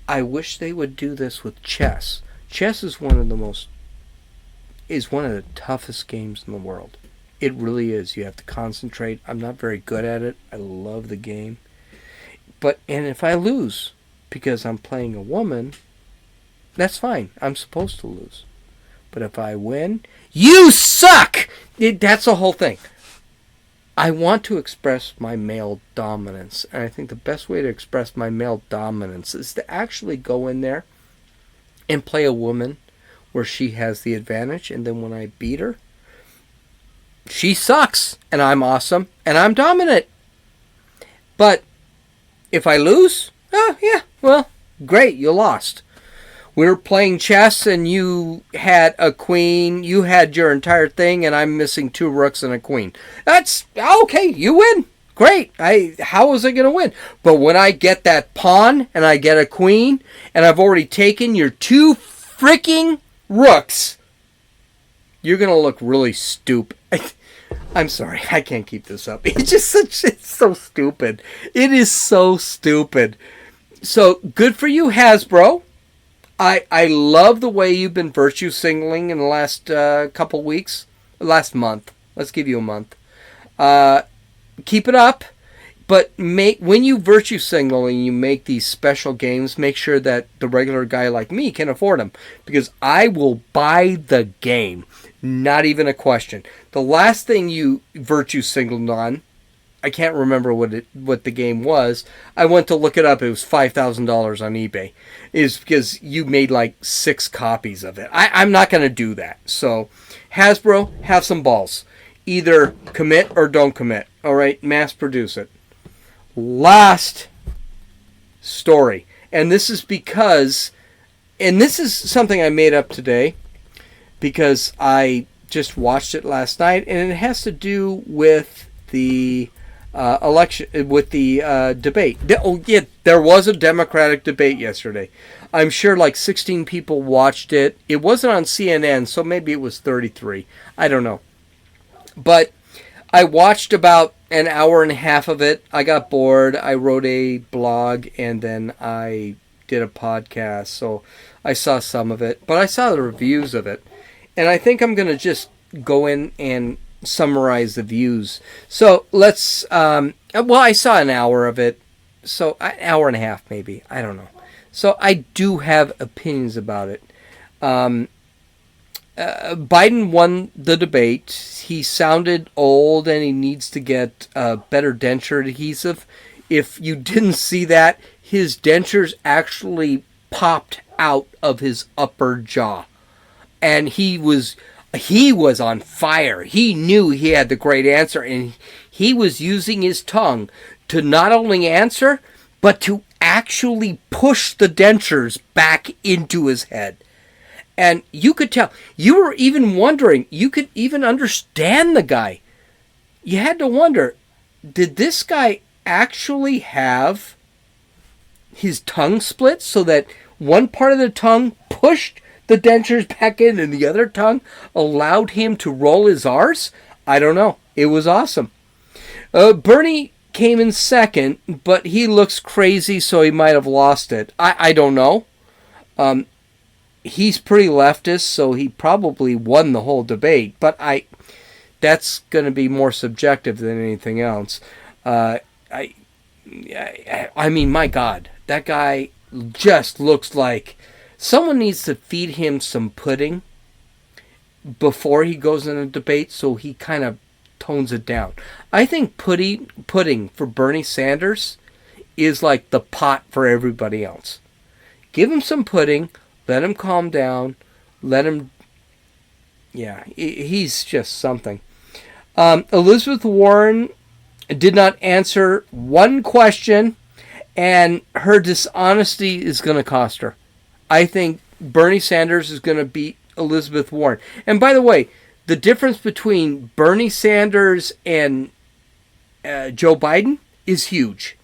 I wish they would do this with chess. Chess is one of the toughest games in the world. It really is. You have to concentrate. I'm not very good at it. I love the game. And if I lose because I'm playing a woman, that's fine. I'm supposed to lose. But if I win, you suck! That's the whole thing. I want to express my male dominance. And I think the best way to express my male dominance is to actually go in there and play a woman where she has the advantage. And then when I beat her, she sucks. And I'm awesome. And I'm dominant. But if I lose, oh, yeah, well, great, you lost. We were playing chess and you had a queen, you had your entire thing, and I'm missing 2 rooks and a queen. That's okay, you win. Great. How was I going to win? But when I get that pawn and I get a queen and I've already taken your 2 freaking rooks, you're going to look really stupid. I'm sorry, I can't keep this up. It's so stupid. It is so stupid. So good for you, Hasbro. I love the way you've been virtue signaling in the last couple weeks. Last month. Let's give you a month. Keep it up. But when you virtue signal and you make these special games, make sure that the regular guy like me can afford them. Because I will buy the game. Not even a question. The last thing you virtue signaled on, I can't remember what the game was. I went to look it up. It was $5,000 on eBay. Is because you made like 6 copies of it. I'm not going to do that. So, Hasbro, have some balls. Either commit or don't commit. All right, mass produce it. Last story. And this is something I made up today because I just watched it last night, and it has to do with the election, with the debate. There was a Democratic debate yesterday. I'm sure like 16 people watched it. It wasn't on CNN, so maybe it was 33. I don't know. But I watched about an hour and a half of it. I got bored. I wrote a blog, and then I did a podcast. So I saw some of it, but I saw the reviews of it. And I think I'm going to just go in and summarize the views. So let's, I saw an hour of it. So an hour and a half maybe. I don't know. So I do have opinions about it. Biden won the debate. He sounded old and he needs to get better denture adhesive. If you didn't see that, his dentures actually popped out of his upper jaw. And he was on fire. He knew he had the great answer, and he was using his tongue to not only answer, but to actually push the dentures back into his head. And you could tell. You were even wondering. You could even understand the guy. You had to wonder, did this guy actually have his tongue split so that one part of the tongue pushed the dentures back in and the other tongue allowed him to roll his R's? I don't know. It was awesome. Bernie came in second, but he looks crazy, so he might have lost it. I don't know. He's pretty leftist, so he probably won the whole debate, but that's going to be more subjective than anything else. I mean, my God, that guy just looks like someone needs to feed him some pudding before he goes in a debate so he kind of tones it down. I think pudding for Bernie Sanders is like the pot for everybody else. Give him some pudding, let him calm down, let him... Yeah, he's just something. Elizabeth Warren did not answer one question, and her dishonesty is going to cost her. I think Bernie Sanders is going to beat Elizabeth Warren. And by the way, the difference between Bernie Sanders and Joe Biden is huge.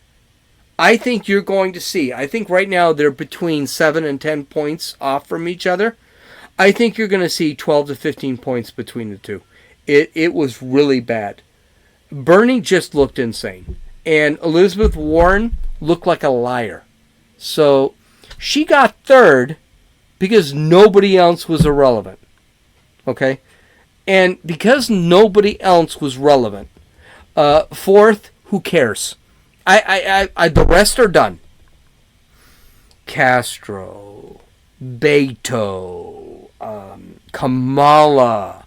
I think you're going to see, I think right now they're between 7 and 10 points off from each other. I think you're going to see 12 to 15 points between the two. It was really bad. Bernie just looked insane. And Elizabeth Warren looked like a liar. So she got third because nobody else was irrelevant. Okay? And because nobody else was relevant, fourth, who cares? The rest are done. Castro, Beto, Kamala,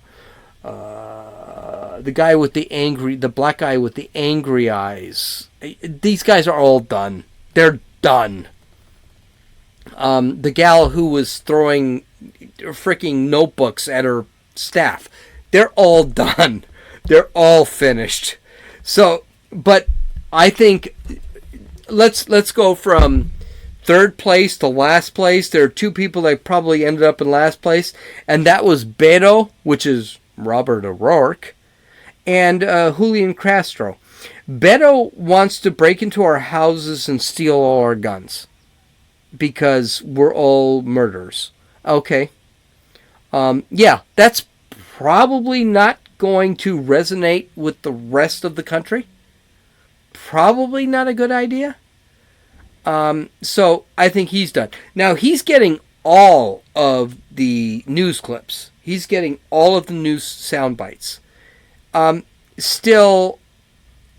the black guy with the angry eyes. These guys are all done. They're done. The gal who was throwing freaking notebooks at her staff. They're all done. They're all finished. So, but I think let's go from third place to last place. There are two people that probably ended up in last place, and that was Beto, which is Robert O'Rourke, and Julian Castro. Beto wants to break into our houses and steal all our guns because we're all murderers. Okay. Yeah, that's probably not going to resonate with the rest of the country. Probably not a good idea. So I think he's done. Now he's getting all of the news clips. He's getting all of the news sound bites. Still,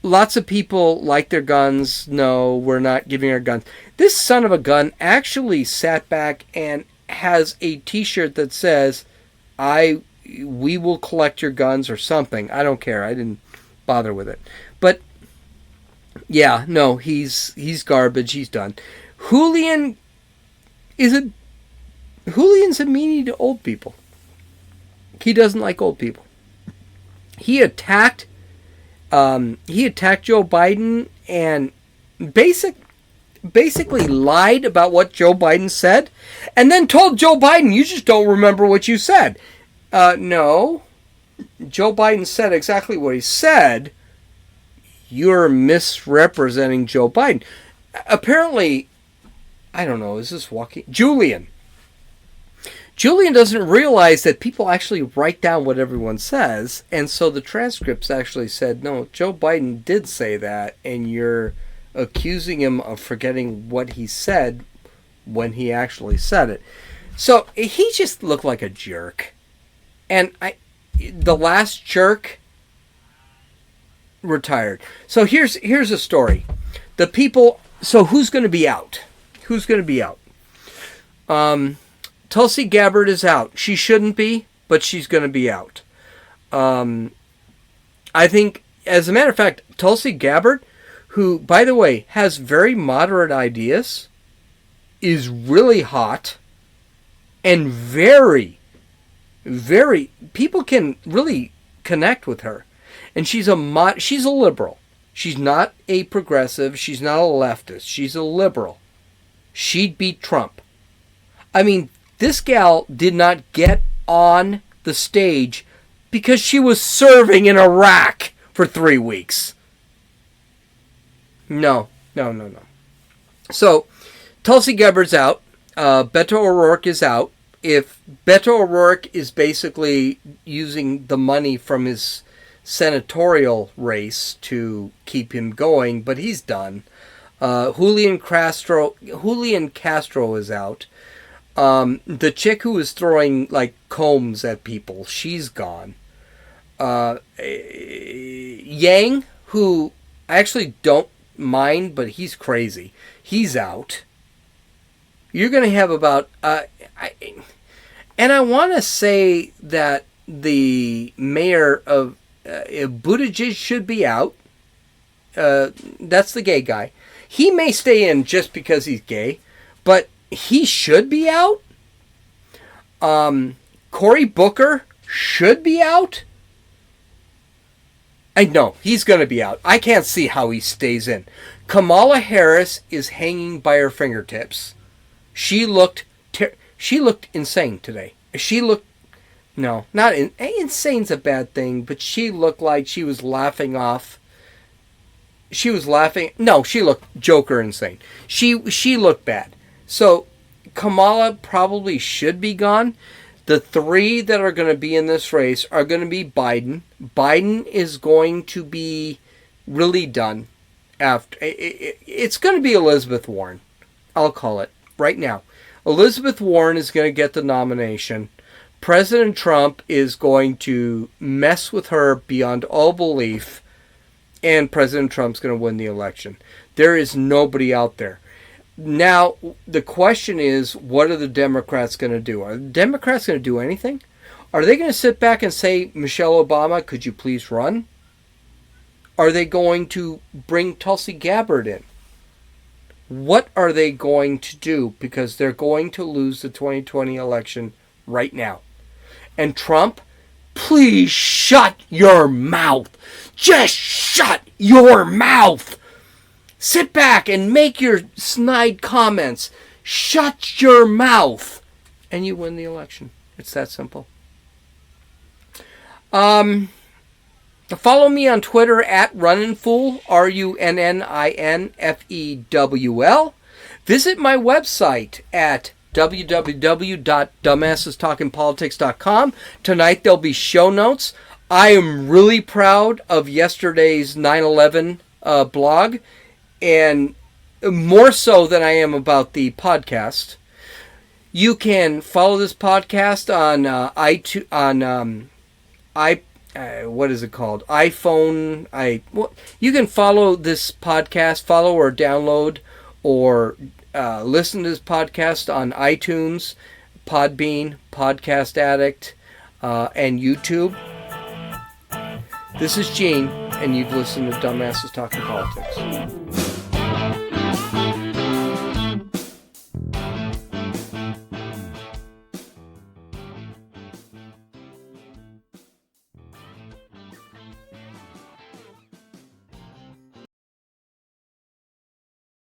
lots of people like their guns. No, we're not giving our guns. This son of a gun actually sat back and has a T-shirt that says, we will collect your guns or something. I don't care. I didn't bother with it. But yeah, no, he's garbage. He's done. Julian's a meanie to old people. He doesn't like old people. He attacked Joe Biden and basically lied about what Joe Biden said, and then told Joe Biden, "You just don't remember what you said." No, Joe Biden said exactly what he said. You're misrepresenting Joe Biden. Apparently, I don't know, is this walking? Julian doesn't realize that people actually write down what everyone says, and so the transcripts actually said, no, Joe Biden did say that, and you're accusing him of forgetting what he said when he actually said it. So he just looked like a jerk. And the last jerk retired. So here's a story. The people. So who's going to be out? Who's going to be out? Tulsi Gabbard is out. She shouldn't be, but she's going to be out. I think, as a matter of fact, Tulsi Gabbard, who, by the way, has very moderate ideas, is really hot and very, very, people can really connect with her. And she's a liberal. She's not a progressive. She's not a leftist. She's a liberal. She'd beat Trump. I mean, this gal did not get on the stage because she was serving in Iraq for 3 weeks. No. So, Tulsi Gabbard's out. Beto O'Rourke is out. If Beto O'Rourke is basically using the money from his senatorial race to keep him going, but he's done. Julian Castro is out. The chick who was throwing like combs at people, she's gone. Yang, who I actually don't mind, but he's crazy. He's out. you're going to have about, and I want to say that the mayor of Buttigieg should be out. That's the gay guy. He may stay in just because he's gay, but he should be out. Cory Booker should be out. I know he's going to be out. I can't see how he stays in. Kamala Harris is hanging by her fingertips. She looked insane today. No, not insane's a bad thing, but she looked like she was laughing off. She was laughing. No, she looked Joker insane. She looked bad. So Kamala probably should be gone. The three that are going to be in this race are going to be Biden. Biden is going to be really done after. It's going to be Elizabeth Warren. I'll call it right now. Elizabeth Warren is going to get the nomination. President Trump is going to mess with her beyond all belief. And President Trump's going to win the election. There is nobody out there. Now, the question is, what are the Democrats going to do? Are the Democrats going to do anything? Are they going to sit back and say, Michelle Obama, could you please run? Are they going to bring Tulsi Gabbard in? What are they going to do? Because they're going to lose the 2020 election right now. And Trump, please shut your mouth. Just shut your mouth. Sit back and make your snide comments. Shut your mouth. And you win the election. It's that simple. Follow me on Twitter at RunninFool, RUNNINFEWL. Visit my website at www.dumbassestalkingpolitics.com. Tonight there'll be show notes. I am really proud of yesterday's 9/11 blog, and more so than I am about the podcast. You can follow this podcast on iTunes, what is it called? iPhone. You can follow this podcast, follow or download or listen to this podcast on iTunes, Podbean, Podcast Addict, and YouTube. This is Gene, and you've listened to Dumbasses Talking Politics.